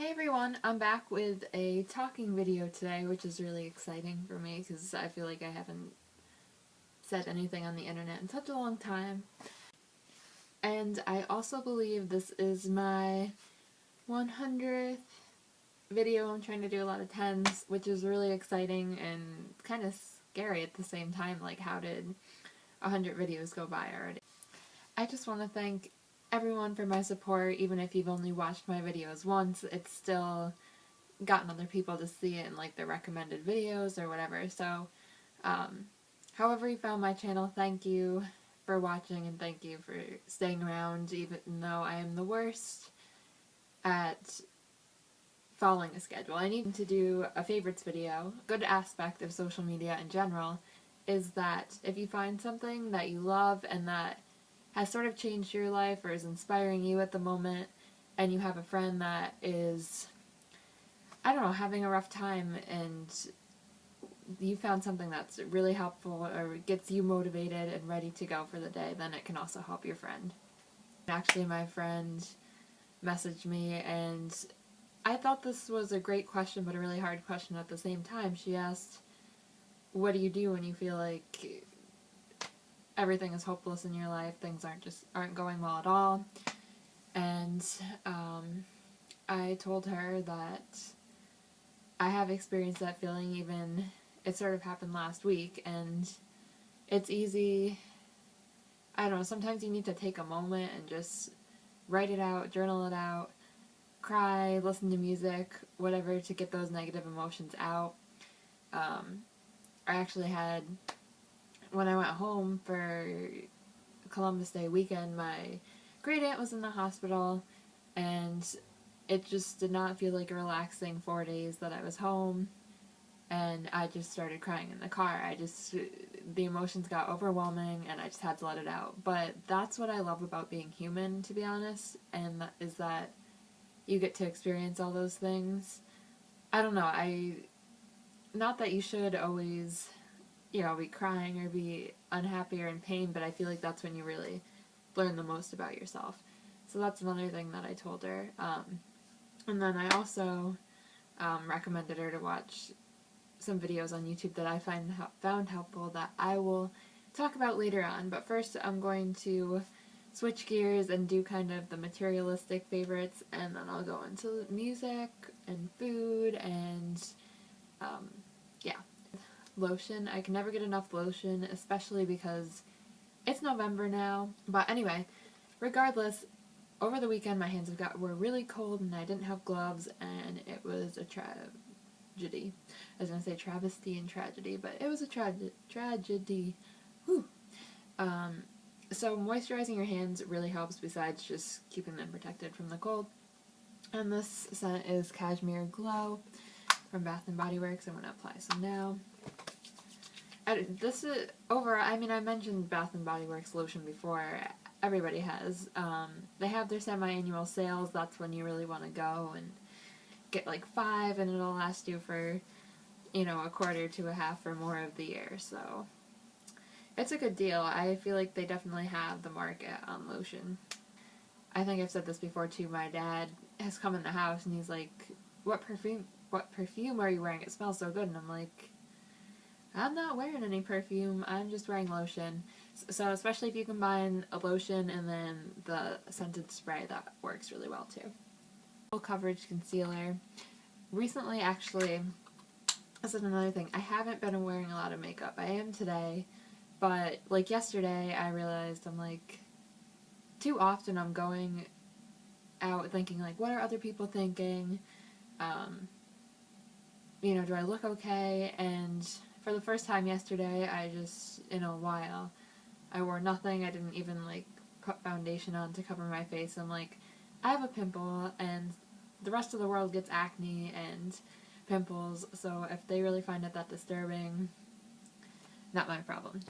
Hey everyone, I'm back with a talking video today, which is really exciting for me because I feel like I haven't said anything on the internet in such a long time. And I also believe this is my 100th video. I'm trying to do a lot of tens, which is really exciting and kind of scary at the same time. Like, how did 100 videos go by already? I just want to thank everyone for my support. Even if you've only watched my videos once, it's still gotten other people to see it in like their recommended videos or whatever. So however you found my channel, thank you for watching and thank you for staying around, even though I am the worst at following a schedule. I need to do a favorites video. Good aspect of social media in general is that if you find something that you love and that has sort of changed your life or is inspiring you at the moment, and you have a friend that is, I don't know, having a rough time, and you found something that's really helpful or gets you motivated and ready to go for the day, then it can also help your friend. Actually, my friend messaged me, and I thought this was a great question, but a really hard question at the same time. She asked, what do you do when you feel like everything is hopeless in your life, things aren't going well at all? And I told her that I have experienced that feeling. Even it sort of happened last week, and it's easy, I don't know, sometimes you need to take a moment and just write it out, journal it out, cry, listen to music, whatever, to get those negative emotions out. I actually had, when I went home for Columbus Day weekend, my great aunt was in the hospital, and it just did not feel like a relaxing 4 days that I was home, and I just started crying in the car. The emotions got overwhelming, and I just had to let it out. But that's what I love about being human, to be honest, and that is that you get to experience all those things. I don't know, not that you should always, be crying or be unhappy or in pain, but I feel like that's when you really learn the most about yourself. So that's another thing that I told her. And then I also recommended her to watch some videos on YouTube that I found helpful that I will talk about later on. But first I'm going to switch gears and do kind of the materialistic favorites, and then I'll go into music and food and yeah. Lotion. I can never get enough lotion, especially because it's November now. But anyway, regardless, over the weekend my hands were really cold and I didn't have gloves, and it was a tragedy. I was going to say travesty and tragedy, but it was a tragedy. Whew. So moisturizing your hands really helps, besides just keeping them protected from the cold. And this scent is Cashmere Glow from Bath & Body Works. I'm going to apply some now. This is I mentioned Bath & Body Works lotion before. Everybody has. They have their semi-annual sales. That's when you really want to go and get like 5, and it'll last you for, a quarter to a half or more of the year. So it's a good deal. I feel like they definitely have the market on lotion. I think I've said this before too. My dad has come in the house and he's like, what perfume are you wearing? It smells so good. And I'm like, I'm not wearing any perfume, I'm just wearing lotion. So especially if you combine a lotion and then the scented spray, that works really well too. Full coverage concealer. Recently, actually, this is another thing, I haven't been wearing a lot of makeup. I am today, but like yesterday I realized I'm like, too often I'm going out thinking like, what are other people thinking? Do I look okay? And for the first time yesterday, in a while, I wore nothing. I didn't even like put foundation on to cover my face. I'm like, I have a pimple, and the rest of the world gets acne and pimples, so if they really find it that disturbing, not my problem.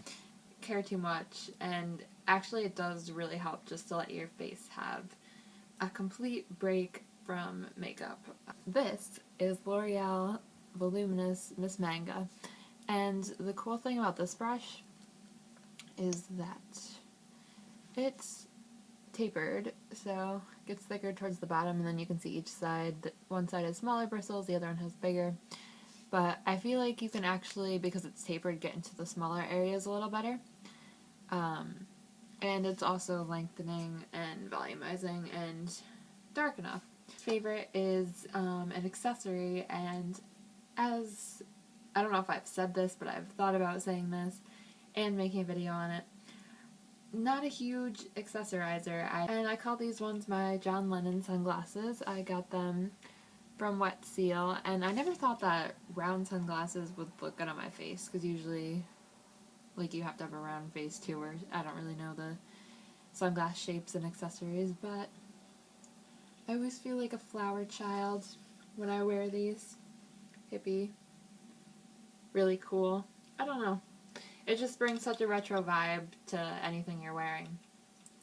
Care too much, and actually it does really help just to let your face have a complete break from makeup. This is L'Oreal Voluminous Miss Manga, and the cool thing about this brush is that it's tapered, so it gets thicker towards the bottom, and then you can see each side. One side has smaller bristles, the other one has bigger. But I feel like you can actually, because it's tapered, get into the smaller areas a little better. And it's also lengthening and volumizing and dark enough. Favorite is an accessory, and as I don't know if I've said this, but I've thought about saying this and making a video on it. Not a huge accessorizer, and I call these ones my John Lennon sunglasses. I got them from Wet Seal, and I never thought that round sunglasses would look good on my face, because usually, like, you have to have a round face too, or I don't really know the sunglass shapes and accessories, but I always feel like a flower child when I wear these. Hippie. Really cool. I don't know. It just brings such a retro vibe to anything you're wearing.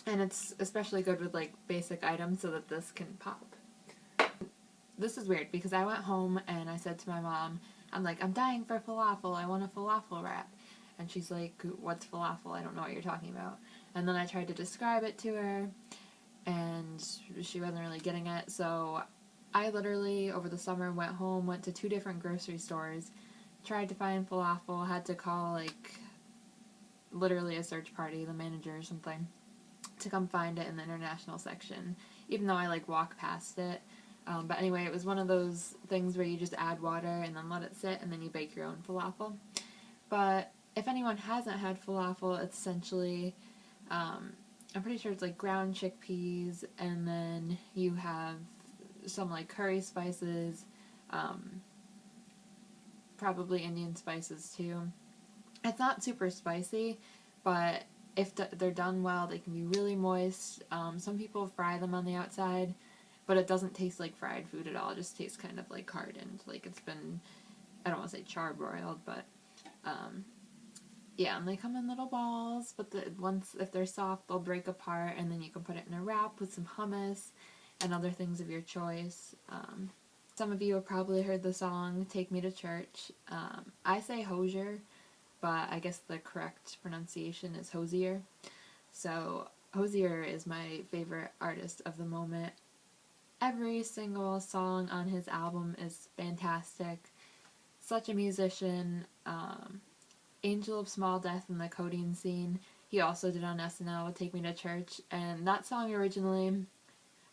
And it's especially good with, like, basic items so that this can pop. This is weird because I went home and I said to my mom, I'm like, I'm dying for falafel. I want a falafel wrap. And she's like, what's falafel? I don't know what you're talking about. And then I tried to describe it to her, and she wasn't really getting it. So I literally, over the summer, went home, went to 2 different grocery stores, tried to find falafel, had to call, like, literally a search party, the manager or something, to come find it in the international section, even though I, like, walk past it. But anyway, it was one of those things where you just add water and then let it sit, and then you bake your own falafel. But if anyone hasn't had falafel, it's essentially, I'm pretty sure it's like ground chickpeas, and then you have some like curry spices, probably Indian spices too. It's not super spicy, but if they're done well, they can be really moist. Some people fry them on the outside, but it doesn't taste like fried food at all. It just tastes kind of like hardened, like it's been, I don't want to say charbroiled, but yeah, and they come in little balls, but if they're soft, they'll break apart, and then you can put it in a wrap with some hummus and other things of your choice. Some of you have probably heard the song Take Me to Church. I say hosier, but I guess the correct pronunciation is hosier. So Hosier is my favorite artist of the moment. Every single song on his album is fantastic. Such a musician. Angel of Small Death in the codeine scene. He also did on SNL with Take Me to Church, and that song originally,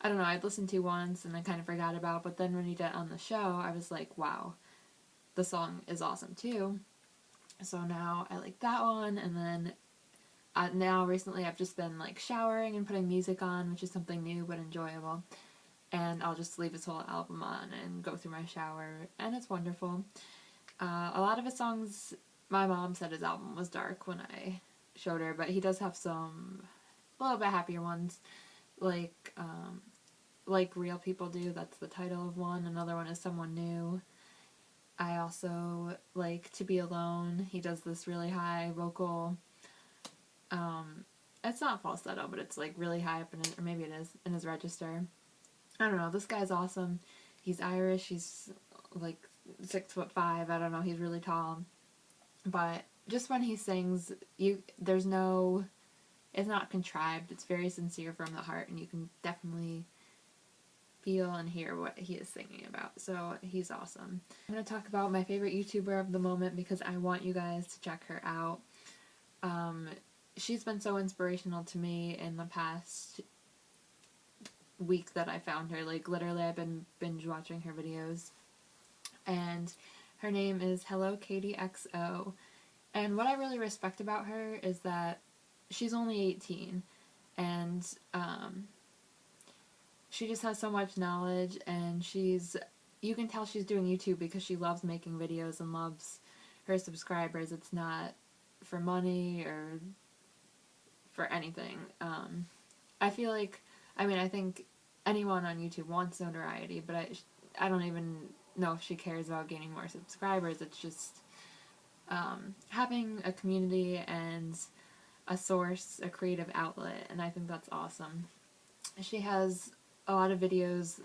I don't know, I'd listened to once and I kind of forgot about, but then when he did it on the show, I was like, wow, the song is awesome too. So now I like that one, and then now recently I've just been like showering and putting music on, which is something new but enjoyable, and I'll just leave his whole album on and go through my shower, and it's wonderful. A lot of his songs, my mom said his album was dark when I showed her, but he does have some a little bit happier ones, like Real People Do, that's the title of one. Another one is Someone New. I also like To Be Alone. He does this really high vocal, it's not falsetto, but it's like really high up in it, or maybe it is, in his register. I don't know, this guy's awesome. He's Irish, he's like 6'5", I don't know, he's really tall. But just when he sings, it's not contrived, it's very sincere from the heart, and you can definitely feel and hear what he is singing about. So he's awesome. I'm going to talk about my favorite YouTuber of the moment because I want you guys to check her out. She's been so inspirational to me in the past week that I found her. Like, literally, I've been binge watching her videos. And her name is Hellokatyxo. And what I really respect about her is that she's only 18. And she just has so much knowledge, and you can tell she's doing YouTube because she loves making videos and loves her subscribers. It's not for money or for anything. I feel like, I think anyone on YouTube wants notoriety, but I don't even know if she cares about gaining more subscribers. It's just having a community and a source, a creative outlet, and I think that's awesome. She has a lot of videos,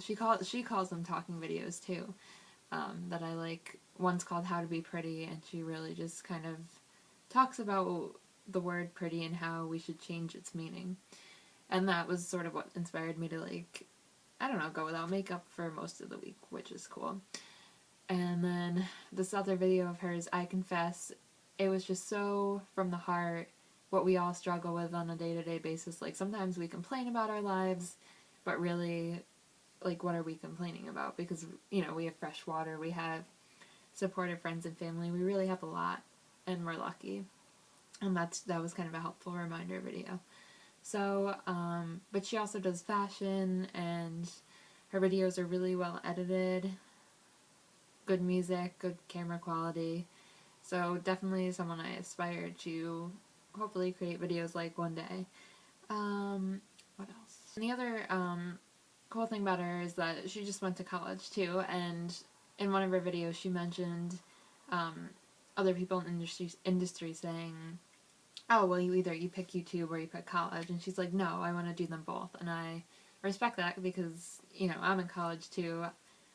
she calls them talking videos too, that I like. One's called How to Be Pretty, and she really just kind of talks about the word pretty and how we should change its meaning. And that was sort of what inspired me to, like, I don't know, go without makeup for most of the week, which is cool. And then this other video of hers, I Confess, it was just so from the heart, what we all struggle with on a day-to-day basis. Like, sometimes we complain about our lives, but really, like, what are we complaining about? Because, you know, we have fresh water, we have supportive friends and family, we really have a lot, and we're lucky. And that was kind of a helpful reminder video. So, but she also does fashion, and her videos are really well edited, good music, good camera quality. So definitely someone I aspire to hopefully create videos like one day. What else? And the other cool thing about her is that she just went to college too, and in one of her videos she mentioned other people in industry saying, oh, well, you pick YouTube or you pick college. And she's like, no, I want to do them both. And I respect that because, you know, I'm in college too.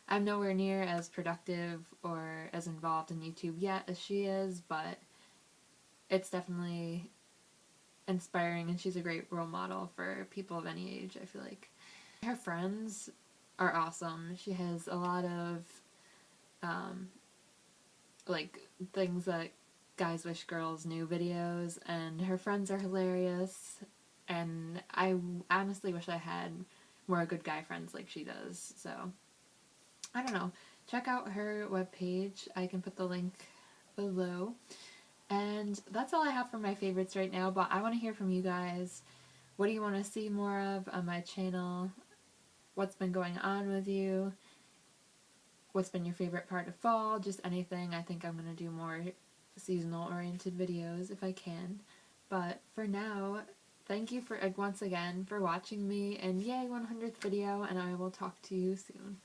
I'm nowhere near as productive or as involved in YouTube yet as she is, but it's definitely inspiring, and she's a great role model for people of any age, I feel like. Her friends are awesome. She has a lot of, like, things that guys wish girls knew videos, and her friends are hilarious, and I honestly wish I had more good guy friends like she does. So I don't know, check out her webpage. I can put the link below. And that's all I have for my favorites right now, but I want to hear from you guys. What do you want to see more of on my channel? What's been going on with you? What's been your favorite part of fall? Just anything. I think I'm going to do more seasonal oriented videos if I can. But for now, thank you for once again for watching me, and yay, 100th video, and I will talk to you soon.